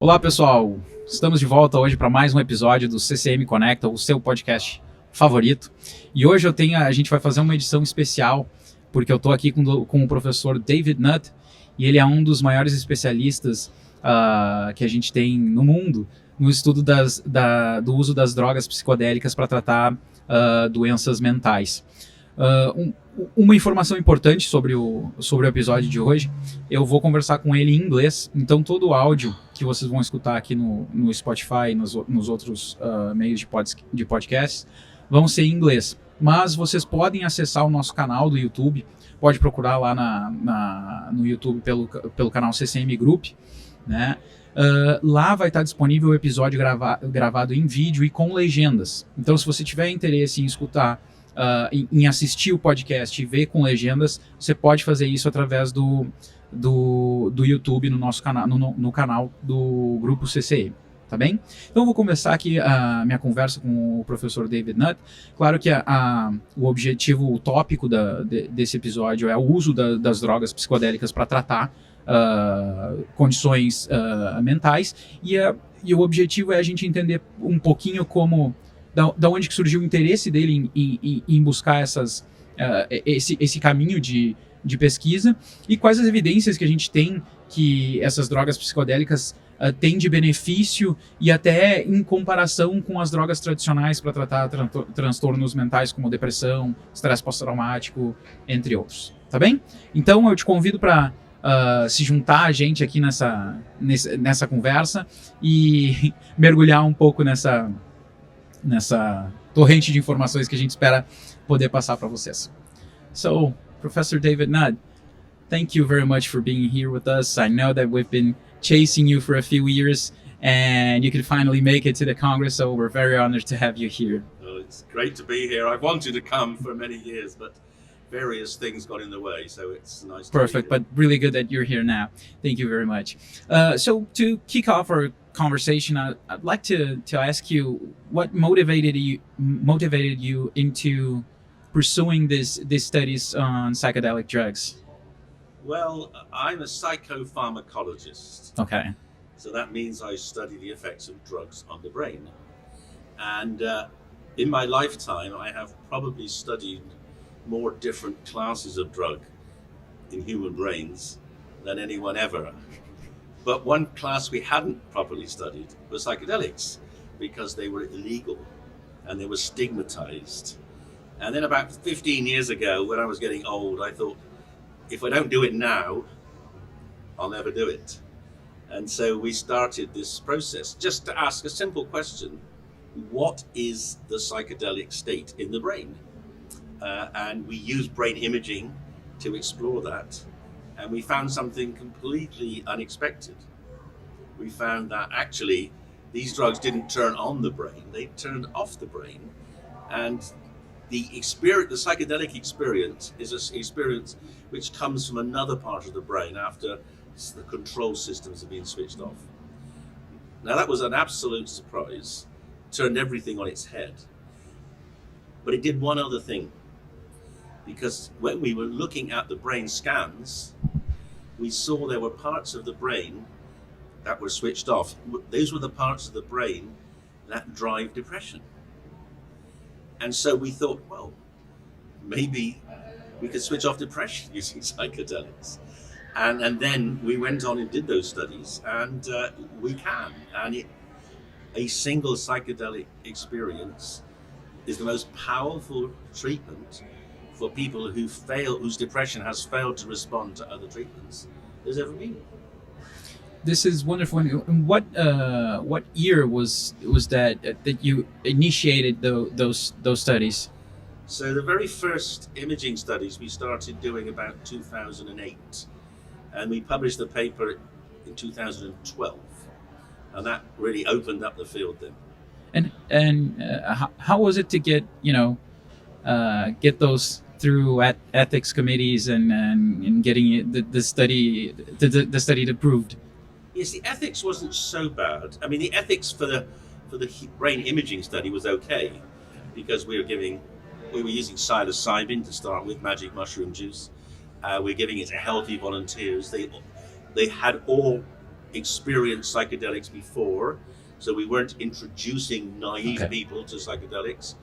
Olá pessoal, estamos de volta hoje para mais um episódio do CCM Conecta, o seu podcast favorito. E hoje a gente vai fazer uma edição especial, porque eu estou aqui com o professor David Nutt, e ele é um dos maiores especialistas que a gente tem no mundo, no estudo do uso das drogas psicodélicas para tratar doenças mentais. Uma informação importante sobre o episódio de hoje: eu vou conversar com ele em inglês, então todo o áudio que vocês vão escutar aqui no Spotify e nos outros meios de podcast vão ser em inglês, mas vocês podem acessar o nosso canal do YouTube, pode procurar lá no YouTube pelo canal CCM Group, né? Lá vai estar disponível o episódio gravado em vídeo e com legendas, então se você tiver interesse em escutar, em assistir o podcast e ver com legendas, você pode fazer isso através do YouTube no nosso canal, no canal do grupo CCM, tá bem? Então eu vou começar aqui a minha conversa com o professor David Nutt. Claro que o objetivo, o tópico desse episódio é o uso das drogas psicodélicas para tratar condições mentais, e o objetivo é a gente entender um pouquinho como da onde que surgiu o interesse dele em buscar esse caminho de pesquisa, e quais as evidências que a gente tem que essas drogas psicodélicas têm de benefício, e até em comparação com as drogas tradicionais para tratar transtornos mentais como depressão, estresse pós-traumático, entre outros. Tá bem? Então eu te convido para se juntar a gente aqui nessa conversa e mergulhar um pouco nessa torrente de informações que a gente espera poder passar para vocês. So, Professor David Nutt, thank you very much for being here with us. I know that we've been chasing you for a few years, and you could finally make it to the Congress, so we're very honored to have you here. Well, it's great to be here. I've wanted to come for many years, but various things got in the way, so it's nice to Perfect, be here. But really good that you're here now. Thank you very much. So to kick off our conversation, I'd like to ask you what motivated you into pursuing these studies on psychedelic drugs. Well, I'm a psychopharmacologist. Okay. So that means I study the effects of drugs on the brain. And in my lifetime, I have probably studied more different classes of drug in human brains than anyone ever. But one class we hadn't properly studied was psychedelics, because they were illegal and they were stigmatized. And then about 15 years ago, when I was getting old, I thought, if I don't do it now, I'll never do it. And so we started this process just to ask a simple question: what is the psychedelic state in the brain? And we used brain imaging to explore that, and we found something completely unexpected. We found that actually these drugs didn't turn on the brain, they turned off the brain. And the psychedelic experience is an experience which comes from another part of the brain after the control systems have been switched off. Now that was an absolute surprise, turned everything on its head. But it did one other thing. Because when we were looking at the brain scans, we saw there were parts of the brain that were switched off. Those were the parts of the brain that drive depression. And so we thought, well, maybe we could switch off depression using psychedelics. And then we went on and did those studies, and we can. And a single psychedelic experience is the most powerful treatment for people whose depression has failed to respond to other treatments there's ever been. This is wonderful. What year was that you initiated those studies? So the very first imaging studies we started doing about 2008, and we published the paper in 2012, and that really opened up the field then. And how was it to get those through ethics committees and getting the study approved? Yes, the ethics wasn't so bad. I mean, the ethics for the brain imaging study was okay, because we were using psilocybin to start with, magic mushroom juice. We're giving it to healthy volunteers. They had all experienced psychedelics before, so we weren't introducing naive people to psychedelics.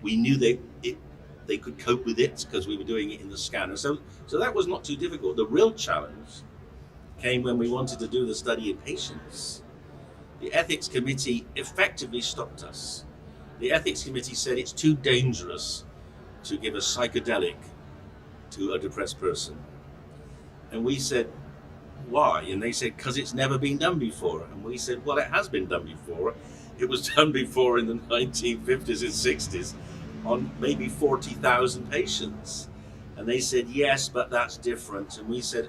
We knew they could cope with it because we were doing it in the scanner. So that was not too difficult. The real challenge came when we wanted to do the study in patients. The ethics committee effectively stopped us. The ethics committee said it's too dangerous to give a psychedelic to a depressed person. And we said, why? And they said, because it's never been done before. And we said, well, it has been done before. It was done before in the 1950s and 60s on maybe 40,000 patients. And they said, yes, but that's different. And we said,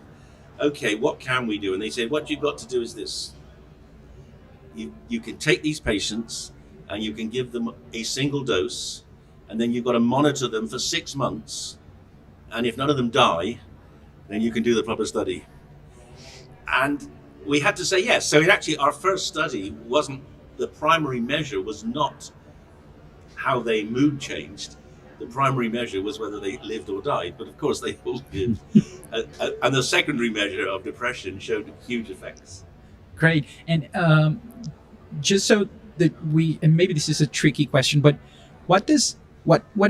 okay, what can we do? And they said, what you've got to do is this. You can take these patients and you can give them a single dose, and then you've got to monitor them for 6 months. And if none of them die, then you can do the proper study. And we had to say yes. So actually our first study wasn't, the primary measure was not how their mood changed. The primary measure was whether they lived or died, but of course they all did. And the secondary measure of depression showed huge effects. Great. And just so that and maybe this is a tricky question, but what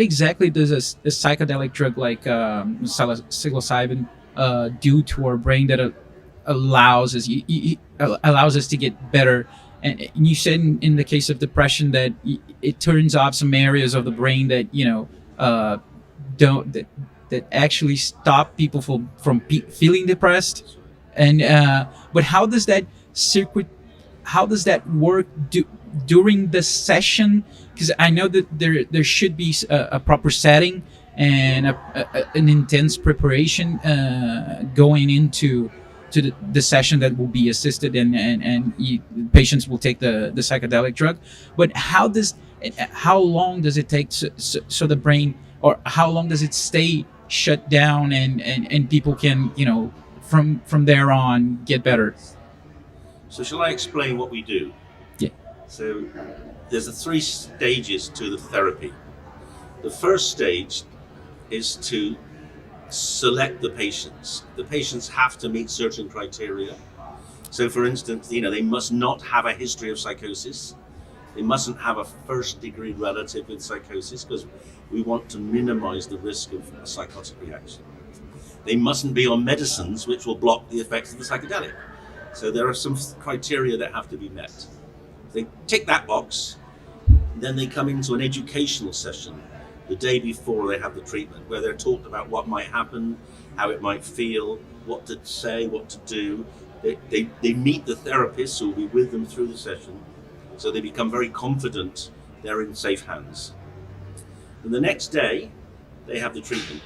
exactly does a psychedelic drug like psilocybin do to our brain that allows us to get better? And you said in the case of depression that it turns off some areas of the brain that that actually stop people from feeling depressed. And but how does that work during the session? Because I know that there should be a proper setting and an intense preparation going into the session that will be assisted, and patients will take the psychedelic drug. But how long does it take so the brain, or how long does it stay shut down and people can from there on get better? So shall I explain what we do? Yeah. So there's 3 stages to the therapy. The first stage is to select the patients. The patients have to meet certain criteria. So for instance, they must not have a history of psychosis. They mustn't have a first-degree relative with psychosis, because we want to minimize the risk of a psychotic reaction. They mustn't be on medicines which will block the effects of the psychedelic. So there are some criteria that have to be met. They tick that box, then they come into an educational session the day before they have the treatment, where they're taught about what might happen, how it might feel, what to say, what to do. They meet the therapists who will be with them through the session, so they become very confident they're in safe hands. And the next day, they have the treatment.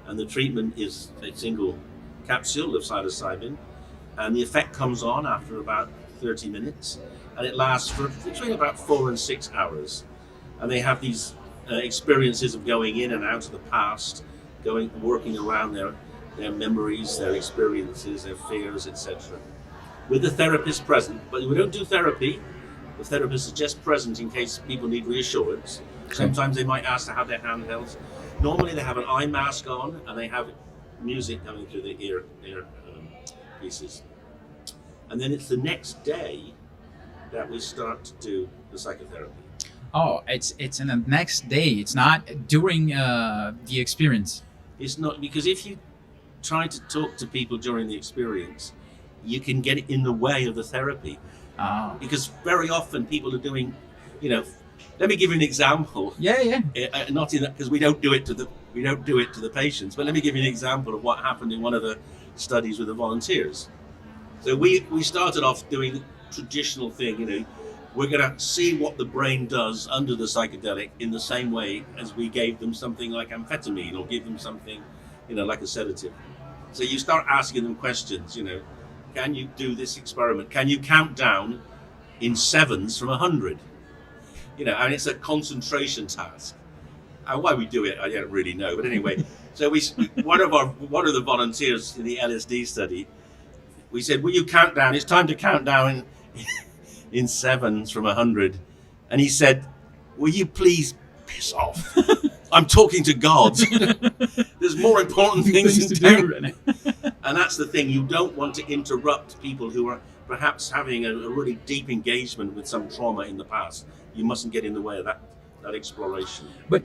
And the treatment is a single capsule of psilocybin, and the effect comes on after about 30 minutes, and it lasts for between about 4 and 6 hours. And they have these experiences of going in and out of the past, working around their memories, their experiences, their fears, etc. With the therapist present, but we don't do therapy. The therapist is just present in case people need reassurance. Sometimes they might ask to have their handhelds. Normally they have an eye mask on and they have music coming through the ear pieces. And then it's the next day that we start to do the psychotherapy. Oh, it's in the next day. It's not during the experience. It's not, because if you try to talk to people during the experience, you can get it in the way of the therapy. Oh. Because very often people are doing, let me give you an example. Yeah. Not in that, because we don't do it to the patients. But let me give you an example of what happened in one of the studies with the volunteers. So we started off doing the traditional thing. We're going to see what the brain does under the psychedelic in the same way as we gave them something like amphetamine or give them something, like a sedative. So you start asking them questions. Can you do this experiment? Can you count down in 7s from 100? And it's a concentration task. And why we do it, I don't really know. But anyway, so one of the volunteers in the LSD study, we said, will you count down? It's time to count down in 7s from 100. And he said, will you please piss off? I'm talking to God. There's more important things to do. And that's the thing, you don't want to interrupt people who are perhaps having a really deep engagement with some trauma in the past. You mustn't get in the way of that exploration. But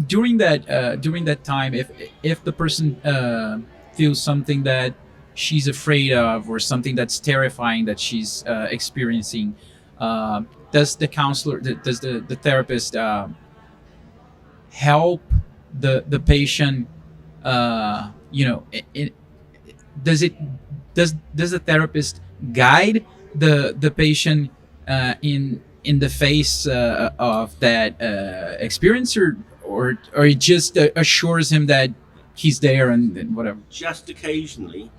during that time, if the person feels something that she's afraid of or something that's terrifying that she's experiencing, does the counselor, does the therapist help the patient? Does it does the therapist guide the patient in the face of that experience, or it just assures him that he's there and whatever? Just occasionally,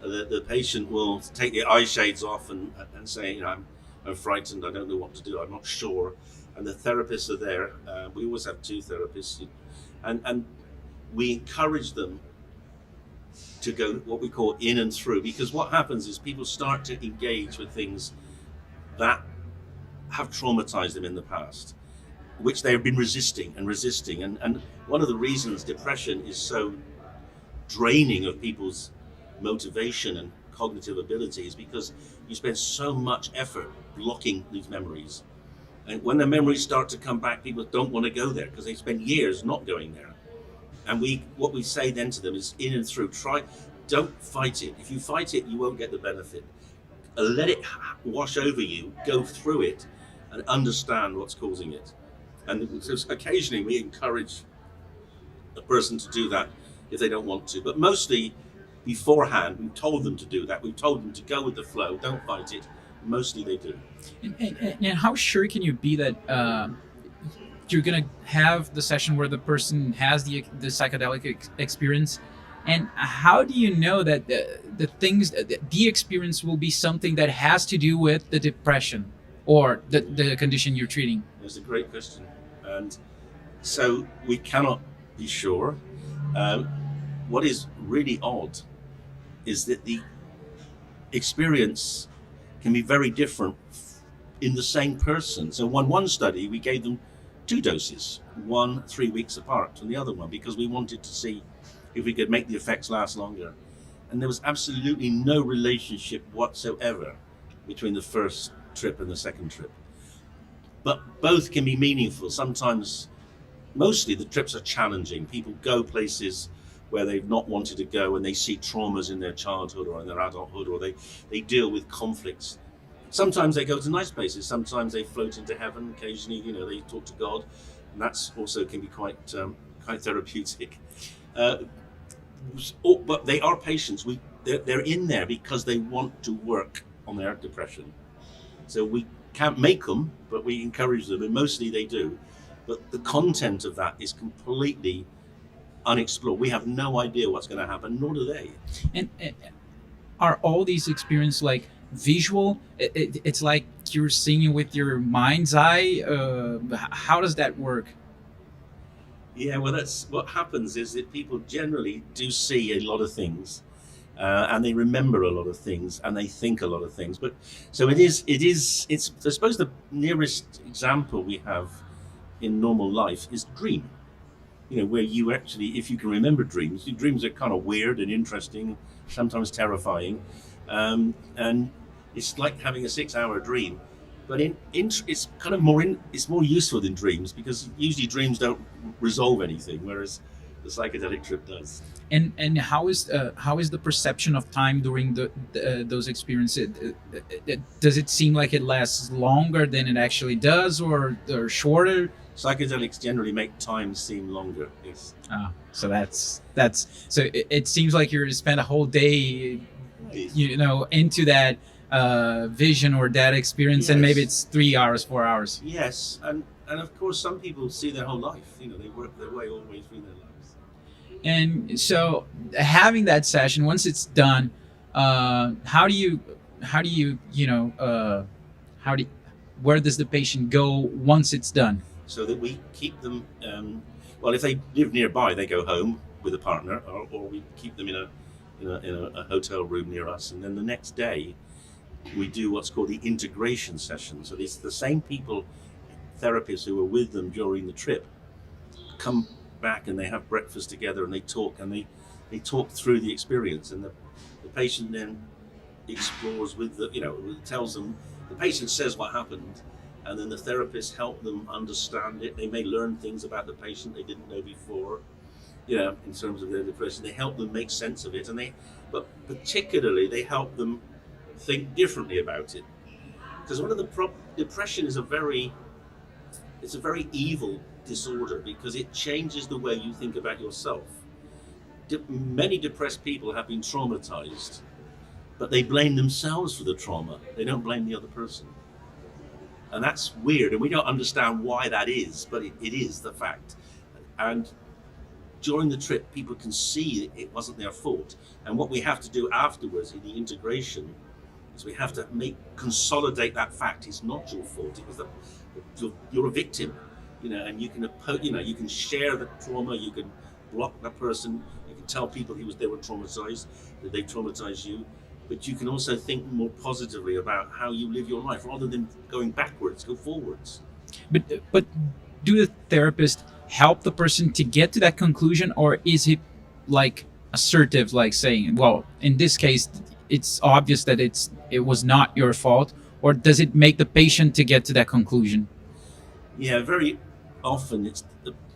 the patient will take the eye shades off and say, you know, I'm frightened, I don't know what to do, I'm not sure. And the therapists are there. We always have two therapists, and we encourage them to go what we call in and through, because what happens is people start to engage with things that have traumatized them in the past, which they have been resisting. And one of the reasons depression is so draining of people's motivation and cognitive ability is because you spend so much effort blocking these memories. And when the memories start to come back, people don't want to go there because they spend years not going there. And what we say then to them is in and through. Don't fight it. If you fight it, you won't get the benefit. Let it wash over you, go through it, and understand what's causing it. And so occasionally we encourage a person to do that if they don't want to. But mostly beforehand, we've told them to do that. We've told them to go with the flow, don't fight it. Mostly they do. And how sure can you be that you're going to have the session where the person has the psychedelic experience? And how do you know that the experience will be something that has to do with the depression or the condition you're treating? That's a great question. And so we cannot be sure. What is really odd is that the experience can be very different in the same person. So one study, we gave them 2 doses, one 3 weeks apart from the other one, because we wanted to see if we could make the effects last longer. And there was absolutely no relationship whatsoever between the first trip and the second trip. But both can be meaningful. Sometimes, mostly the trips are challenging. People go places where they've not wanted to go, and they see traumas in their childhood or in their adulthood, or they deal with conflicts. Sometimes they go to nice places. Sometimes they float into heaven. Occasionally, you know, they talk to God, and that's also can be quite therapeutic. But they are patients. They're in there because they want to work on their depression. So we can't make them, but we encourage them, and mostly they do. But the content of that is completely unexplored. We have no idea what's going to happen, nor do they. And are all these experiences like visual? It's like you're seeing with your mind's eye. How does that work? Yeah, well, that's what happens is that people generally do see a lot of things, and they remember a lot of things, and they think a lot of things. But so it's I suppose the nearest example we have in normal life is dream. You know, where you actually, if you can remember dreams, your dreams are kind of weird and interesting, sometimes terrifying, and it's like having a 6-hour dream. But it's kind of it's more useful than dreams, because usually dreams don't resolve anything, whereas the psychedelic trip does. And how is the perception of time during those experiences? Does it seem like it lasts longer than it actually does, or shorter? Psychedelics generally make time seem longer. Yes. So that's so it seems like you're to spend a whole day, you know, into that vision or that experience, yes. And maybe it's 3 hours, 4 hours. Yes, and of course some people see their whole life. You know, they work their way all the way through their lives. And so having that session, once it's done, where does the patient go once it's done? So that we keep them, well, if they live nearby, they go home with a partner, or we keep them in a hotel room near us, and then the next day we do what's called the integration session. So it's the same people, therapists who were with them during the trip, come back and they have breakfast together and they talk, and they talk through the experience, and the patient then explores with tells them, the patient says what happened, and then the therapist help them understand it. They may learn things about the patient they didn't know before, in terms of their depression. They help them make sense of it, but particularly they help them think differently about it. Because one of the depression is a very evil disorder, because it changes the way you think about yourself. Many depressed people have been traumatized, but they blame themselves for the trauma. They don't blame the other person. And that's weird, and we don't understand why that is, but it is the fact. And during the trip, people can see it wasn't their fault. And what we have to do afterwards in the integration is we have to consolidate that fact. It's not your fault. It was you're a victim, and you can share the trauma. You can block that person. You can tell people they were traumatized, that they traumatized you. But you can also think more positively about how you live your life, rather than going backwards, go forwards. But do the therapist help the person to get to that conclusion, or is it like assertive, like saying, well, in this case, it's obvious that it was not your fault, or does it make the patient to get to that conclusion? Yeah, very often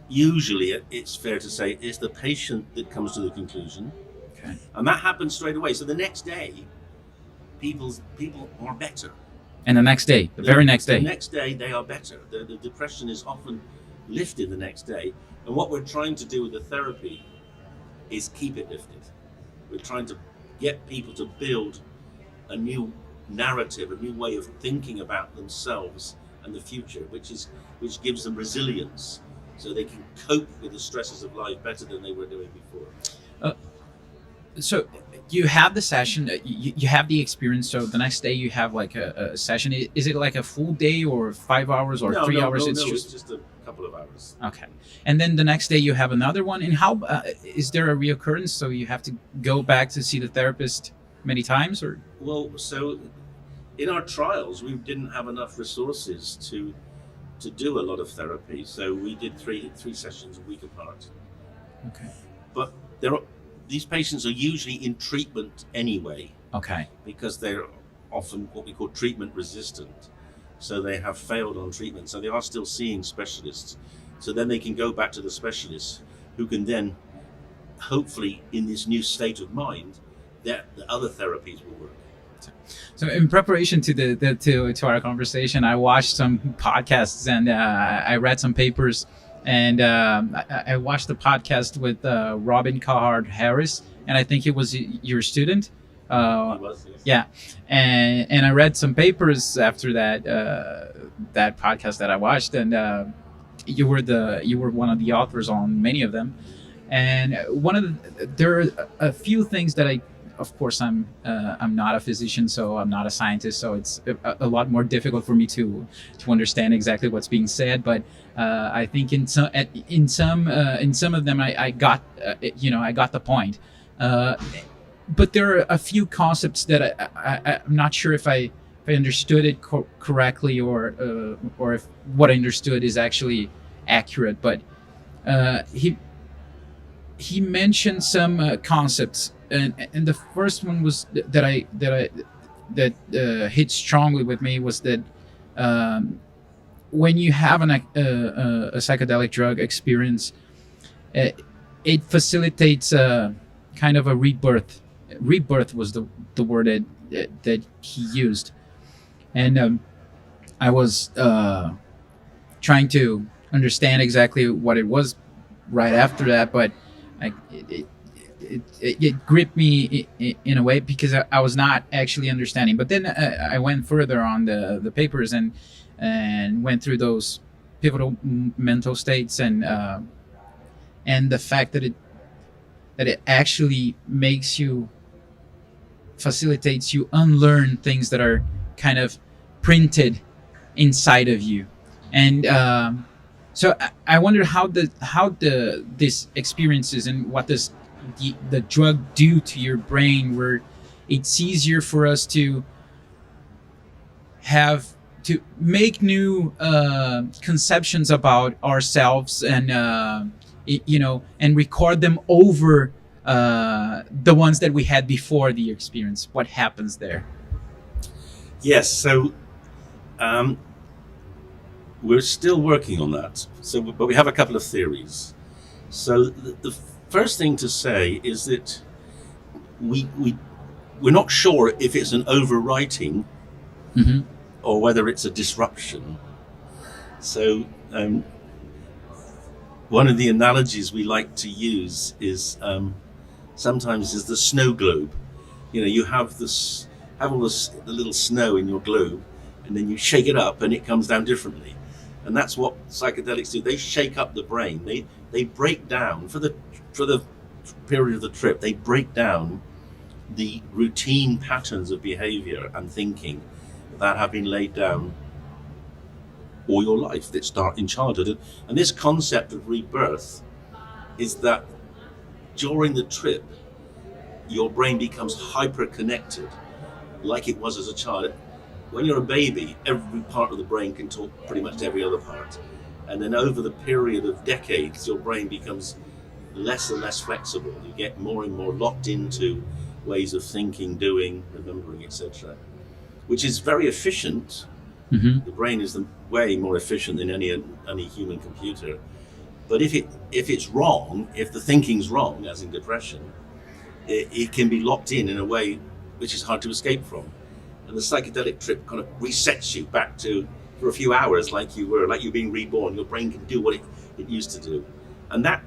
usually it's fair to say it's the patient that comes to the conclusion. Okay. And that happens straight away. So the next day, people are better. And the next day, the very next day? The next day, they are better. The depression is often lifted the next day. And what we're trying to do with the therapy is keep it lifted. We're trying to get people to build a new narrative, a new way of thinking about themselves and the future, which gives them resilience, so they can cope with the stresses of life better than they were doing before. So you have the session, you have the experience, so the next day you have like a session. Is it like a full day, or 5 hours, or 3 hours? It's just a couple of hours. Okay. And then the next day you have another one. And how is there a reoccurrence, so you have to go back to see the therapist many times, or? Well, so in our trials we didn't have enough resources to do a lot of therapy, so we did three sessions a week apart. Okay. But these patients are usually in treatment anyway. Okay. Because they're often what we call treatment resistant. So they have failed on treatment. So they are still seeing specialists. So then they can go back to the specialists, who can then, hopefully in this new state of mind, that the other therapies will work. So in preparation to our conversation, I watched some podcasts, and I read some papers. And I watched the podcast with Robin Carhart Harris, and I think he was your student. He was, yes. Yeah, and I read some papers after that podcast that I watched, and you were one of the authors on many of them. And there are a few things that of course, I'm not a physician, so I'm not a scientist, so it's a lot more difficult for me to understand exactly what's being said. But I think in some of them I got I got the point. But there are a few concepts that I'm not sure if I understood it correctly, or if what I understood is actually accurate. But he mentioned some concepts. And the first one was that hit strongly with me was that when you have a psychedelic drug experience, it facilitates kind of a rebirth. Rebirth was the word that he used, and I was trying to understand exactly what it was right after that, but it gripped me in a way, because I was not actually understanding. But then I went further on the papers and went through those pivotal mental states, and the fact that it actually facilitates you unlearn things that are kind of printed inside of you. And so I wonder how this experiences, and what does the drug do to your brain, where it's easier for us to make new conceptions about ourselves, and and record them over the ones that we had before the experience? What happens there? Yes, so we're still working on that. But we have a couple of theories. So the first thing to say is that we're not sure if it's an overwriting or whether it's a disruption. So one of the analogies we like to use is sometimes is the snow globe. You have all the little snow in your globe, and then you shake it up and it comes down differently. And that's what psychedelics do. They shake up the brain. They break down for the period of the trip. They break down the routine patterns of behavior and thinking that have been laid down all your life, that start in childhood. And this concept of rebirth is that during the trip, your brain becomes hyper-connected like it was as a child. When you're a baby, every part of the brain can talk pretty much to every other part. And then over the period of decades, your brain becomes less and less flexible. You get more and more locked into ways of thinking, doing, remembering, etc., which is very efficient. The brain is way more efficient than any human computer. But if it's wrong, if the thinking's wrong, as in depression, it can be locked in a way which is hard to escape from. And the psychedelic trip kind of resets you back to, for a few hours, like you're being reborn. Your brain can do what it used to do. And that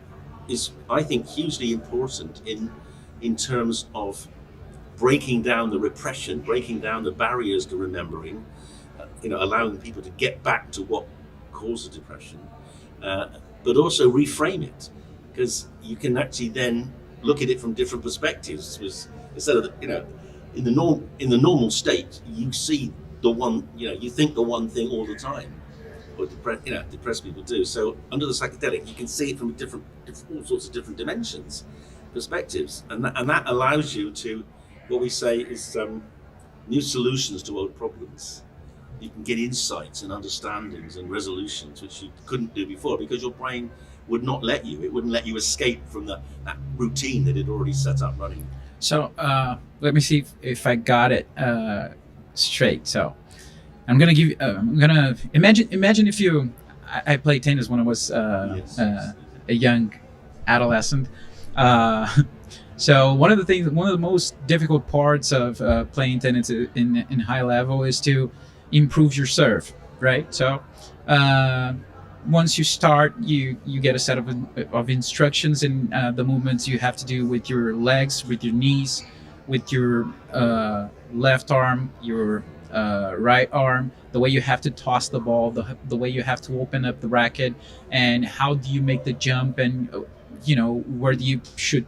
is, I think, hugely important in terms of breaking down the repression, breaking down the barriers to remembering, allowing people to get back to what caused the depression, but also reframe it, because you can actually then look at it from different perspectives. Instead of in the normal state, you see the one, you think the one thing all the time, or depressed people do. So under the psychedelic, you can see it from all sorts of different dimensions, perspectives, and that allows you to, what we say is new solutions to old problems. You can get insights and understandings and resolutions which you couldn't do before, because your brain would not let you. It wouldn't let you escape from that routine that it already set up running. So let me see if I got it straight. So I'm gonna imagine if I played tennis when I was a young adolescent. So one of the most difficult parts of playing tennis in high level is to improve your serve, right? So once you start, you get a set of instructions and the movements you have to do with your legs, with your knees, with your left arm, your right arm, the way you have to toss the ball, the way you have to open up the racket, and how do you make the jump, and where do you should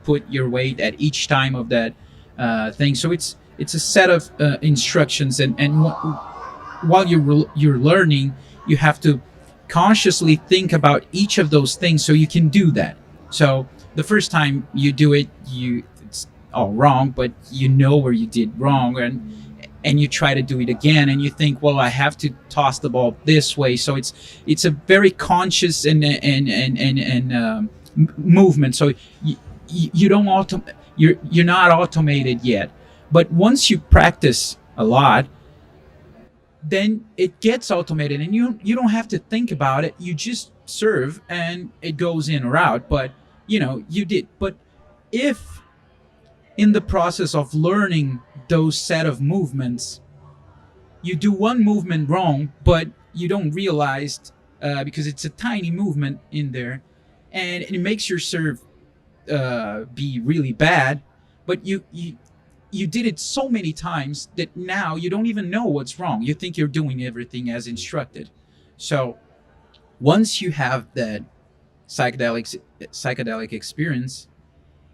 put your weight at each time of that thing. So it's a set of instructions, and while you're learning, you have to consciously think about each of those things so you can do that. So the first time you do it, it's all wrong, but you know where you did wrong, and you try to do it again, and you think, well, I have to toss the ball this way. So it's a very conscious and movement. So you don't you're not automated yet, but once you practice a lot, then it gets automated, and you don't have to think about it. You just serve and it goes in or out. But you did. But if in the process of learning those set of movements, you do one movement wrong, but you don't realize because it's a tiny movement in there, and it makes your serve be really bad, but you did it so many times that now you don't even know what's wrong. You think you're doing everything as instructed. So once you have that psychedelic experience,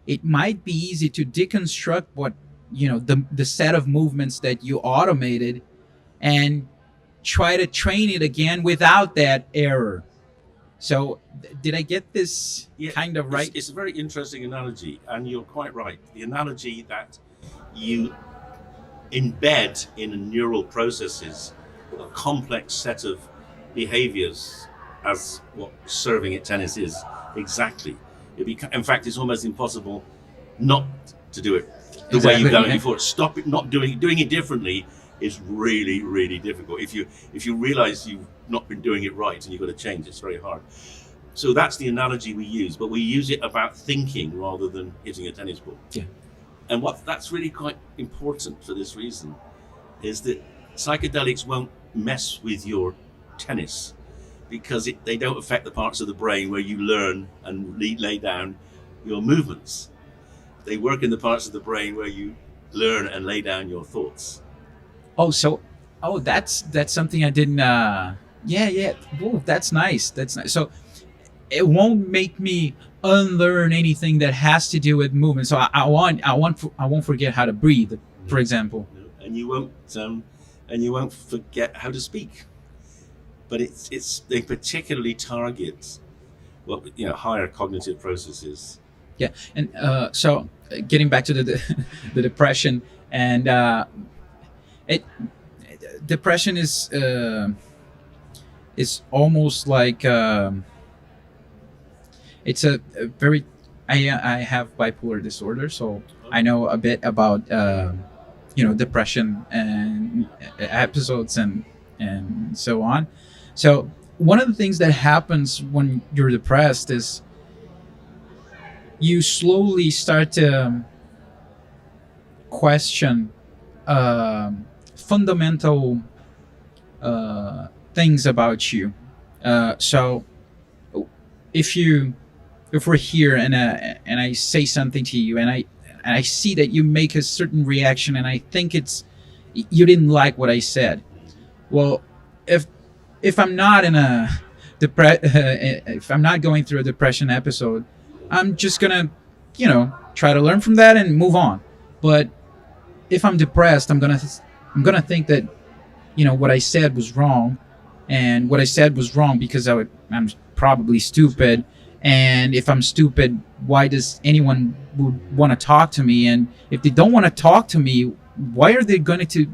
it might be easy to deconstruct what the set of movements that you automated and try to train it again without that error. So did I get this kind of right? It's a very interesting analogy, and you're quite right. The analogy that you embed in neural processes a complex set of behaviors, as what serving at tennis is exactly. In fact, it's almost impossible not to do it the way Exactly, you've done yeah. it before. Stop it, not doing it differently is really, really difficult. If you realize you've not been doing it right and you've got to change, it's very hard. So that's the analogy we use, but we use it about thinking rather than hitting a tennis ball. Yeah. And that's really quite important for this reason is that psychedelics won't mess with your tennis because they don't affect the parts of the brain where you learn and lay down your movements. They work in the parts of the brain where you learn and lay down your thoughts. That's something I didn't. Yeah. Whoa, that's nice. That's nice. So it won't make me unlearn anything that has to do with movement. So I won't forget how to breathe, for example. And you won't forget how to speak. But they particularly target higher cognitive processes. Yeah, and so getting back to the depression, and depression is almost like it's a very. I have bipolar disorder, so I know a bit about depression and episodes and so on. So one of the things that happens when you're depressed is you slowly start to question fundamental things about you. So if we're here and I say something to you and I see that you make a certain reaction and I think you didn't like what I said. Well, if I'm not in a if I'm not going through a depression episode, I'm just gonna, try to learn from that and move on. But if I'm depressed, I'm gonna think that, what I said was wrong, and what I said was wrong because I'm probably stupid. And if I'm stupid, why does anyone would want to talk to me? And if they don't want to talk to me, why are they going to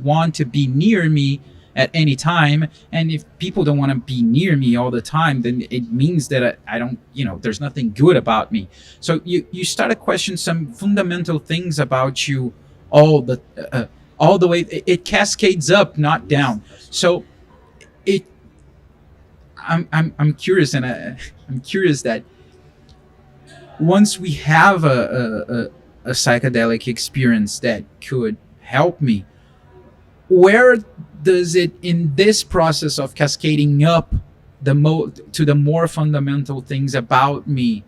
want to be near me at any time? And if people don't want to be near me all the time, then it means that I don't, there's nothing good about me. So you start to question some fundamental things about you all the way. It cascades up, not down. So I'm curious, and I'm curious that once we have a psychedelic experience that could help me, where does it, in this process of cascading up to the more fundamental things about me,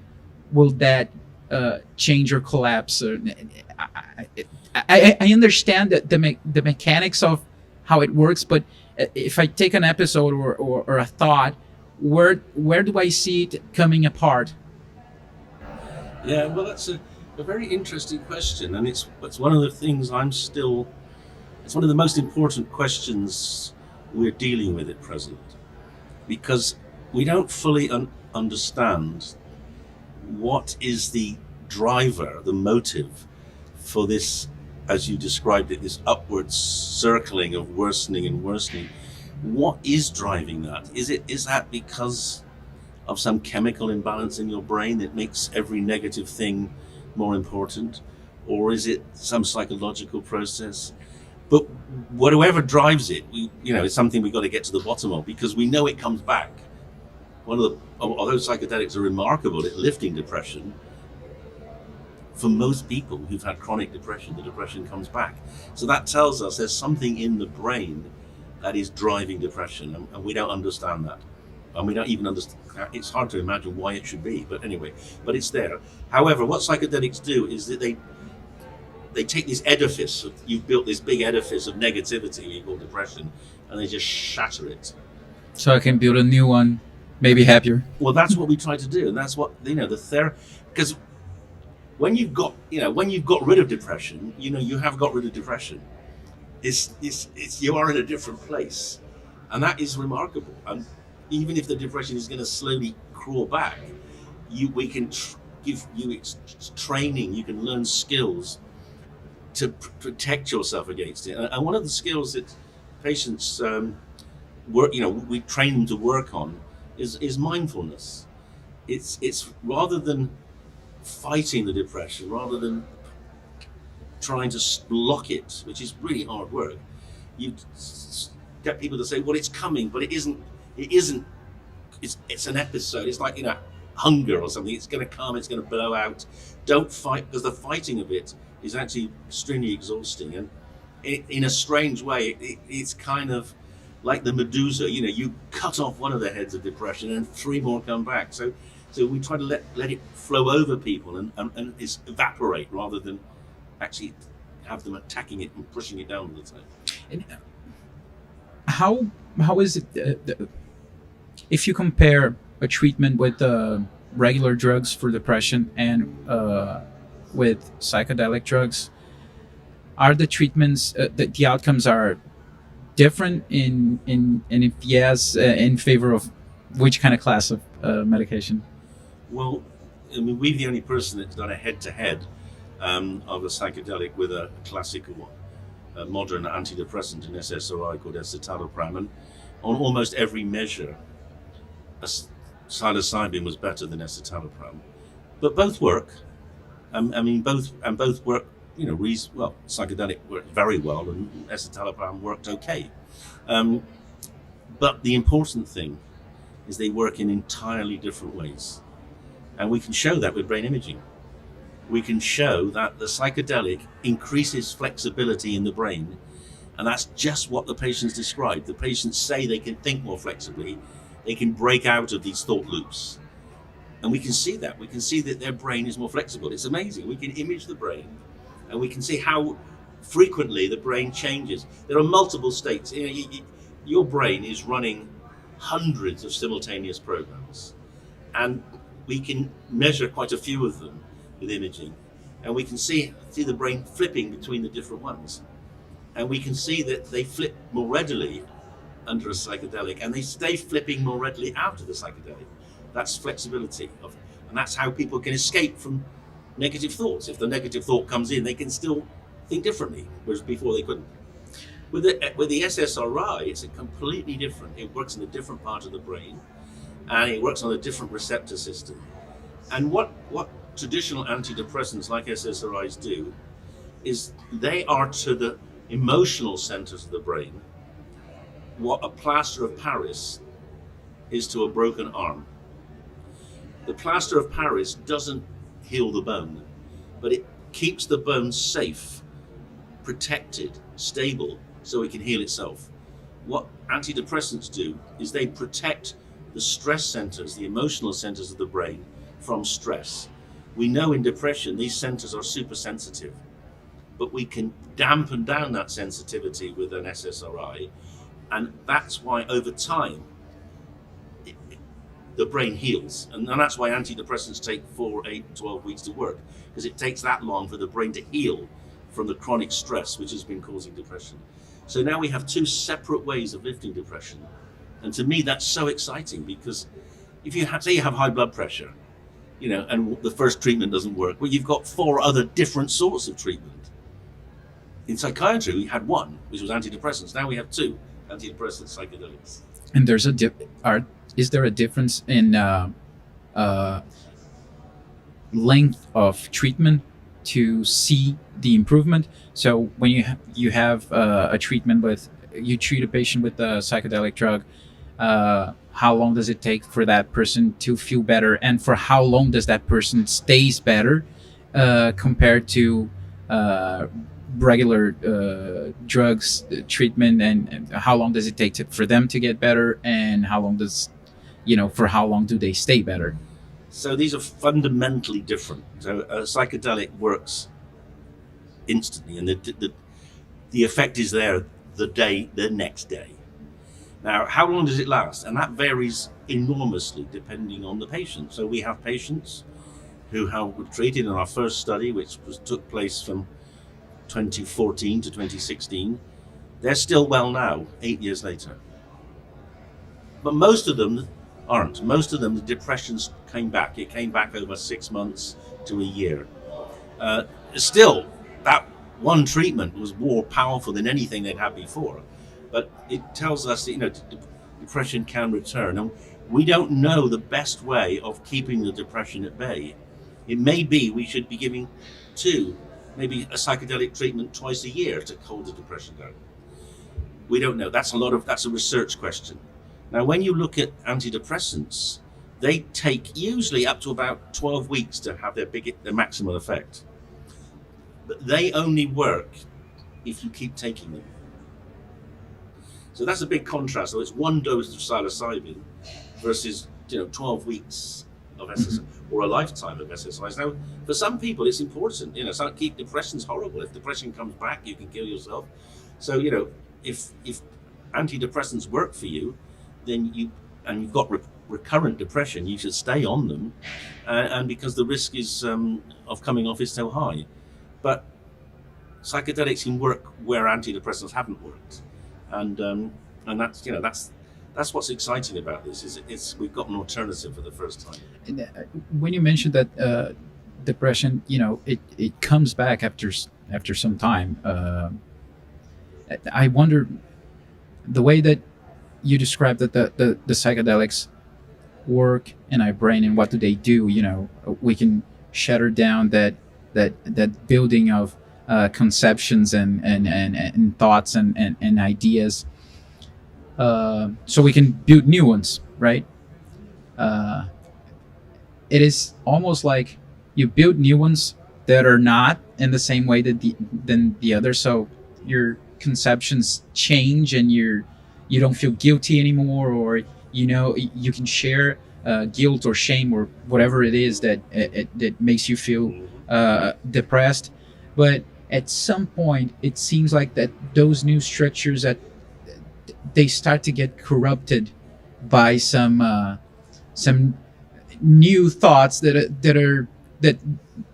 will that change or collapse? Or I understand that the mechanics of how it works, but if I take an episode or a thought, where do I see it coming apart? Yeah, well, that's a very interesting question, and it's one of the things it's one of the most important questions we're dealing with at present, because we don't fully understand what is the driver, the motive for this, as you described it, this upwards circling of worsening and worsening. What is driving that? Is that because of some chemical imbalance in your brain that makes every negative thing more important? Or is it some psychological process? But whatever drives it, it's something we've got to get to the bottom of, because we know it comes back. Although psychedelics are remarkable at lifting depression, for most people who've had chronic depression, the depression comes back. So that tells us there's something in the brain that is driving depression, and we don't understand that. And we don't even understand, it's hard to imagine why it should be, but anyway, but it's there. However, what psychedelics do is that they take this edifice, you've built this big edifice of negativity you call depression, and they just shatter it. So I can build a new one, maybe happier. Well, that's what we try to do, and that's what, the therapy, because when you've got rid of depression, you have got rid of depression. You are in a different place, and that is remarkable. And even if the depression is going to slowly crawl back, we can give you training. You can learn skills to protect yourself against it. And one of the skills that patients we train them to work on is mindfulness. it's rather than fighting the depression, rather than trying to block it, which is really hard work, you get people to say, well, it's coming, but it isn't. It's an episode. It's like, hunger or something. It's going to come. It's going to blow out. Don't fight, because the fighting of it is actually extremely exhausting. And in a strange way, it's kind of like the Medusa. You cut off one of the heads of depression, and 3 more come back. So we try to let it flow over people and it's evaporate, rather than actually have them attacking it and pushing it down all the time. And how is it? If you compare a treatment with regular drugs for depression and with psychedelic drugs, are the treatments, the outcomes are different and if yes, in favor of which kind of class of medication? Well, I mean, we're the only person that's done a head-to-head of a psychedelic with a classical modern antidepressant, an SSRI called escitalopram, and on almost every measure, psilocybin was better than escitalopram. But both work. Both work. Psychedelic worked very well, and escitalopram worked okay. But the important thing is they work in entirely different ways, and we can show that with brain imaging. We can show that the psychedelic increases flexibility in the brain, and that's just what the patients describe. The patients say they can think more flexibly, they can break out of these thought loops. And we can see that. We can see that their brain is more flexible. It's amazing. We can image the brain, and we can see how frequently the brain changes. There are multiple states. Your brain is running hundreds of simultaneous programs, and we can measure quite a few of them with imaging, and we can see the brain flipping between the different ones, and we can see that they flip more readily under a psychedelic, and they stay flipping more readily after the psychedelic. That's flexibility, and that's how people can escape from negative thoughts. If the negative thought comes in, they can still think differently, whereas before they couldn't. With the SSRI, it's completely different. It works in a different part of the brain, and it works on a different receptor system. And what traditional antidepressants like SSRIs do is they are to the emotional centers of the brain what a plaster of Paris is to a broken arm. The plaster of Paris doesn't heal the bone, but it keeps the bone safe, protected, stable, so it can heal itself. What antidepressants do is they protect the stress centers, the emotional centers of the brain from stress. We know in depression these centers are super sensitive, but we can dampen down that sensitivity with an SSRI, and that's why over time the brain heals. And that's why antidepressants take 4, 8, 12 weeks to work, because it takes that long for the brain to heal from the chronic stress which has been causing depression. So now we have 2 separate ways of lifting depression. And to me, that's so exciting, because if you say you have high blood pressure, and the first treatment doesn't work, well, you've got 4 other different sorts of treatment. In psychiatry, we had 1, which was antidepressants. Now we have 2, antidepressant psychedelics. And there's is there a difference in length of treatment to see the improvement? So when you have a treatment you treat a patient with a psychedelic drug, how long does it take for that person to feel better, and for how long does that person stays better compared to regular drugs treatment, and how long does it take for them to get better, and how long for how long do they stay better? So these are fundamentally different. So a psychedelic works instantly, and the effect is there the next day. Now, how long does it last? And that varies enormously depending on the patient. So we have patients who were treated in our first study, which took place from 2014 to 2016. They're still well now, 8 years later. But most of them aren't. Most of them, the depressions came back. It came back over 6 months to a year. Still, that one treatment was more powerful than anything they'd had before. But it tells us that, depression can return. And we don't know the best way of keeping the depression at bay. It may be we should be giving maybe a psychedelic treatment twice a year to hold the depression down. We don't know. That's a research question. Now, when you look at antidepressants, they take usually up to about 12 weeks to have their maximum effect. But they only work if you keep taking them. So that's a big contrast. So it's one dose of psilocybin versus 12 weeks of exercise or a lifetime of exercise. Now, for some people, it's important. Depression's horrible. If depression comes back, you can kill yourself. So if antidepressants work for you, then you've got recurrent depression, you should stay on them, and because the risk is of coming off is so high. But psychedelics can work where antidepressants haven't worked, and that's what's exciting about this. Is we've got an alternative for the first time. And, when you mentioned that depression, it comes back after some time. I wonder the way that you described that the psychedelics work in our brain and what do they do. We can shatter down that building of conceptions and thoughts and ideas, so we can build new ones, right? It is almost like you build new ones that are not in the same way than the other, so your conceptions change and you don't feel guilty anymore, or you can share guilt or shame or whatever it is that makes you feel depressed. But at some point it seems like that those new structures that they start to get corrupted by some new thoughts that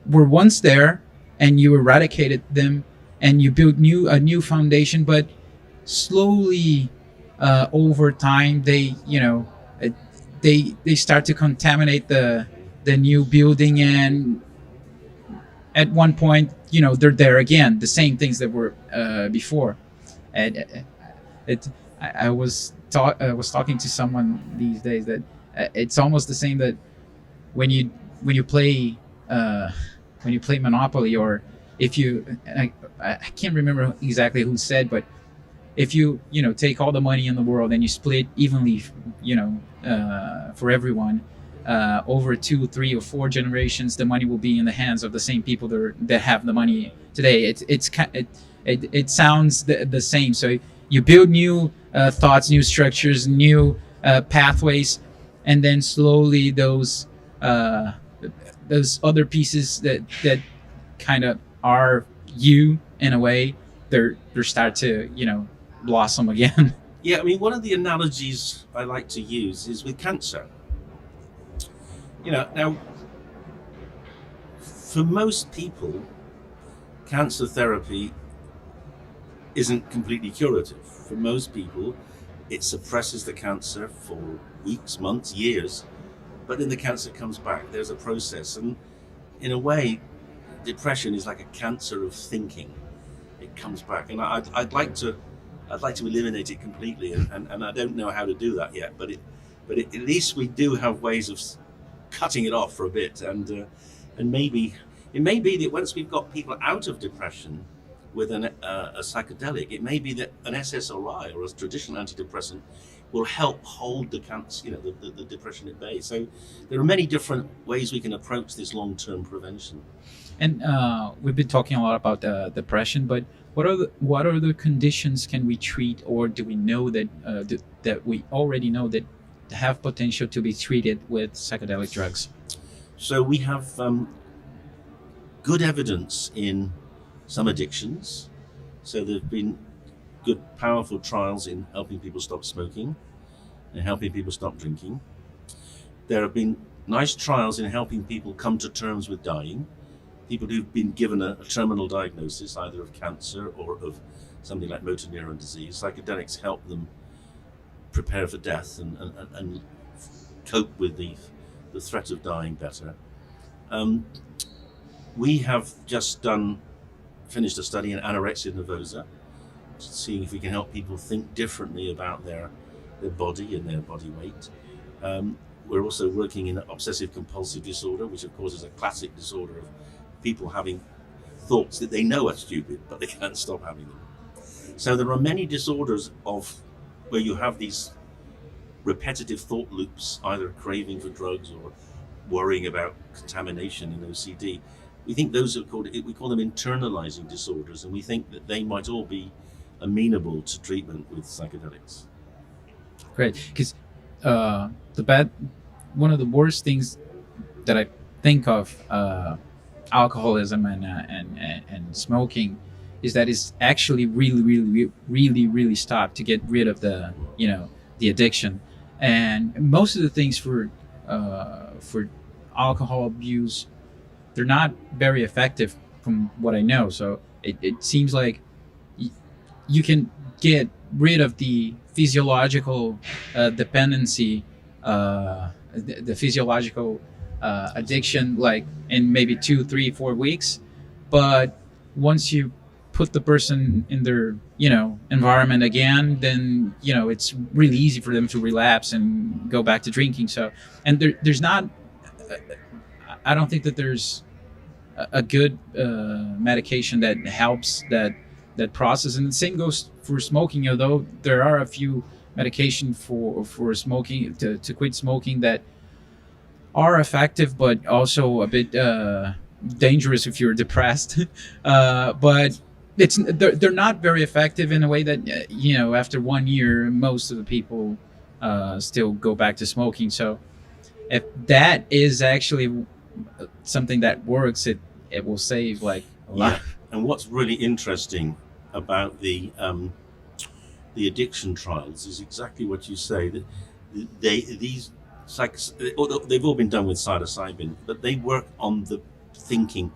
were once there, and you eradicated them and you build a new foundation, but slowly over time they start to contaminate the new building, and at one point they're there again, the same things that were before. And I was talking to someone these days that it's almost the same that when you play Monopoly, or if you I can't remember exactly who said, but if you take all the money in the world and you split evenly, for everyone, over 2, 3, or 4 generations, the money will be in the hands of the same people that have the money today. It sounds the same. So you build new thoughts, new structures, new pathways, and then slowly those other pieces that kind of are you in a way, they start to blossom again. Yeah, I mean, one of the analogies I like to use is with cancer. Now, for most people, cancer therapy isn't completely curative. For most people, it suppresses the cancer for weeks, months, years, but then the cancer comes back. There's a process, and in a way, depression is like a cancer of thinking. It comes back, and I'd like to eliminate it completely, and I don't know how to do that yet. But at least we do have ways of cutting it off for a bit, and maybe it may be that once we've got people out of depression with a psychedelic, it may be that an SSRI or a traditional antidepressant will help hold the cancer, the depression at bay. So there are many different ways we can approach this long-term prevention. And we've been talking a lot about depression, but what other conditions can we treat, or do we know that we already know that have potential to be treated with psychedelic drugs? So we have good evidence in some addictions. So there have been good, powerful trials in helping people stop smoking and helping people stop drinking. There have been nice trials in helping people come to terms with dying. People who've been given a terminal diagnosis, either of cancer or of something like motor neuron disease. Psychedelics help them prepare for death and cope with the threat of dying better. We have just finished a study in anorexia nervosa, seeing if we can help people think differently about their body and their body weight. We're also working in obsessive compulsive disorder, which of course is a classic disorder of people having thoughts that they know are stupid, but they can't stop having them. So there are many disorders where you have these repetitive thought loops, either craving for drugs or worrying about contamination in OCD. We think those are we call them internalizing disorders, and we think that they might all be amenable to treatment with psychedelics. Great, because one of the worst things that I think of alcoholism and smoking is that it's actually really stopped to get rid of the addiction, and most of the things for alcohol abuse, they're not very effective from what I know. So it seems like you can get rid of the physiological dependency, the physiological addiction, like in maybe 2, 3, 4 weeks. But once you put the person in their environment again, then it's really easy for them to relapse and go back to drinking. So, and there's not, I don't think that there's a good medication that helps that process. And the same goes for smoking, although there are a few medication for smoking to quit smoking that are effective, but also a bit dangerous if you're depressed. But they're not very effective in a way that after 1 year most of the people still go back to smoking. So if that is actually something that works, it will save like a lot. Yeah. And what's really interesting about the addiction trials is exactly what you say, that they've all been done with psilocybin, but they work on the thinking.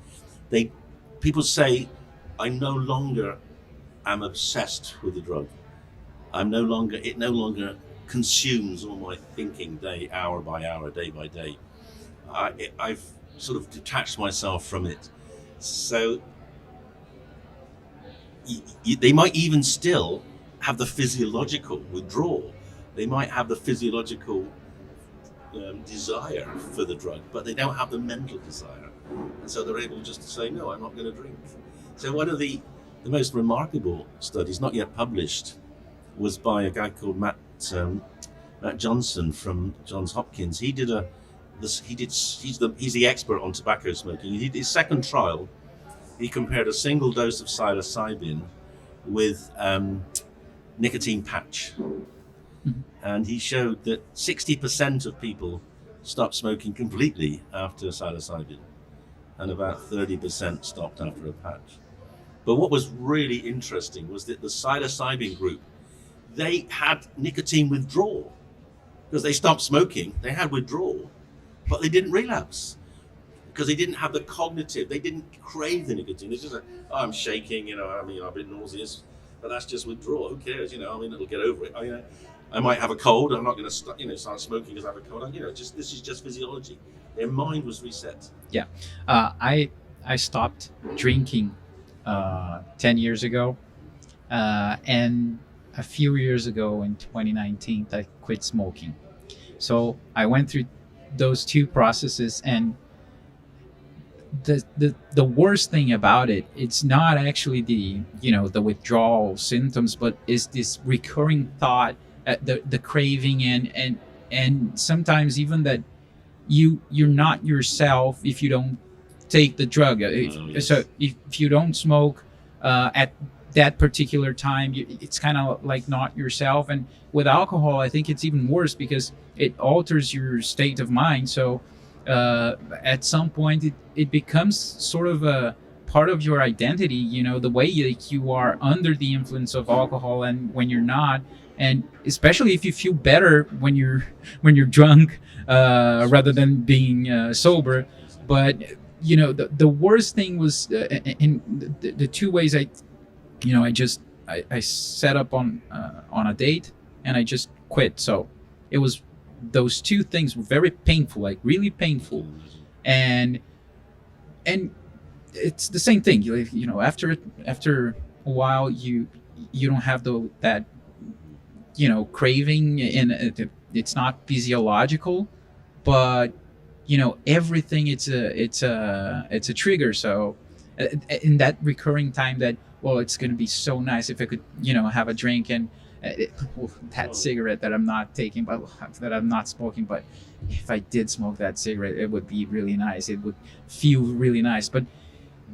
People say, I no longer am obsessed with the drug. It no longer consumes all my thinking hour by hour, day by day. I've sort of detached myself from it. So they might even still have the physiological withdrawal. They might have the physiological desire for the drug, but they don't have the mental desire. And so they're able just to say, no, I'm not going to drink. So one of the most remarkable studies, not yet published, was by a guy called Matt Johnson from Johns Hopkins. He's the expert on tobacco smoking. He did his second trial. He compared a single dose of psilocybin with nicotine patch. Mm-hmm. And he showed that 60% of people stopped smoking completely after psilocybin, and about 30% stopped after a patch. But what was really interesting was that the psilocybin group, they had nicotine withdrawal. Because they stopped smoking, they had withdrawal, but they didn't relapse. Because they didn't have the cognitive, they didn't crave the nicotine. It's just like, oh, I'm shaking, I'm a bit nauseous, but that's just withdrawal. Who cares? It'll get over it. I might have a cold. I'm not going to start smoking because I have a cold. This is just physiology. Their mind was reset. Yeah, I stopped drinking 10 years ago, and a few years ago in 2019, I quit smoking. So I went through those two processes, and the worst thing about it's not actually the withdrawal symptoms, but is this recurring thought, the craving, and sometimes even that you're not yourself if you don't take the drug. So if you don't smoke at that particular time, it's kind of like not yourself. And with alcohol, I think it's even worse because it alters your state of mind. So at some point it becomes sort of a part of your identity, the way you are under the influence of alcohol and when you're not. And especially if you feel better when you're drunk rather than being sober. But the worst thing was in the two ways I set up on a date and I just quit. So it was, those two things were very painful, like really painful, and it's the same thing. After a while you don't have that craving, and it's not physiological, but everything, it's a trigger. So in that recurring time that, well, it's going to be so nice if I could have a drink, and that cigarette that I'm not taking, but that I'm not smoking, but if I did smoke that cigarette, it would be really nice, it would feel really nice. But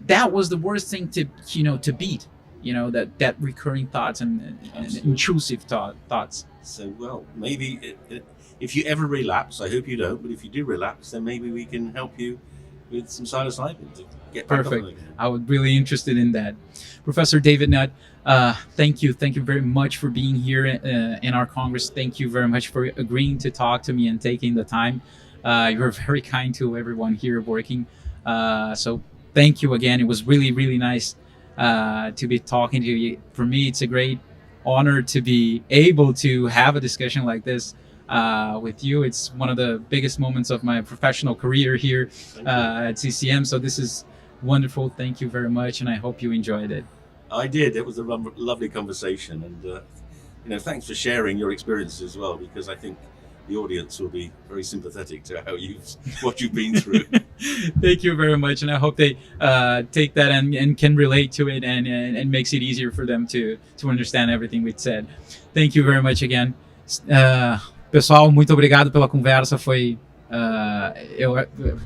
that was the worst thing to beat, that recurring thoughts and intrusive thoughts. So, well, maybe if you ever relapse, I hope you don't, but if you do relapse, then maybe we can help you with some psilocybin to get back Perfect. up again. I would really interested in that. Professor David Nutt, thank you very much for being here in our Congress. Thank you very much for agreeing to talk to me and taking the time. You're very kind to everyone here working. So thank you again. It was really, really nice to be talking to you. For me, it's a great honor to be able to have a discussion like this with you. It's one of the biggest moments of my professional career here at CCM. So this is wonderful. Thank you very much, and I hope you enjoyed it. I did. It was a lovely conversation, and thanks for sharing your experiences as well, because I think the audience will be very sympathetic to what you've been through. Thank you very much, and I hope they take that and can relate to it, and makes it easier for them to understand everything we said. Thank you very much again. Pessoal, muito obrigado pela conversa. Foi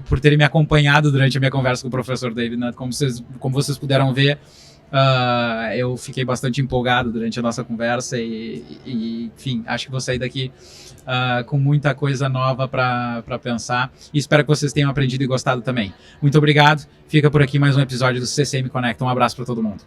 por terem me acompanhado durante a minha conversa com o professor David Nutt. Como vocês puderam ver, eu fiquei bastante empolgado durante a nossa conversa e enfim, acho que vou sair daqui com muita coisa nova para pensar, e espero que vocês tenham aprendido e gostado também. Muito obrigado. Fica por aqui mais um episódio do CCM Conecta. Um abraço para todo mundo.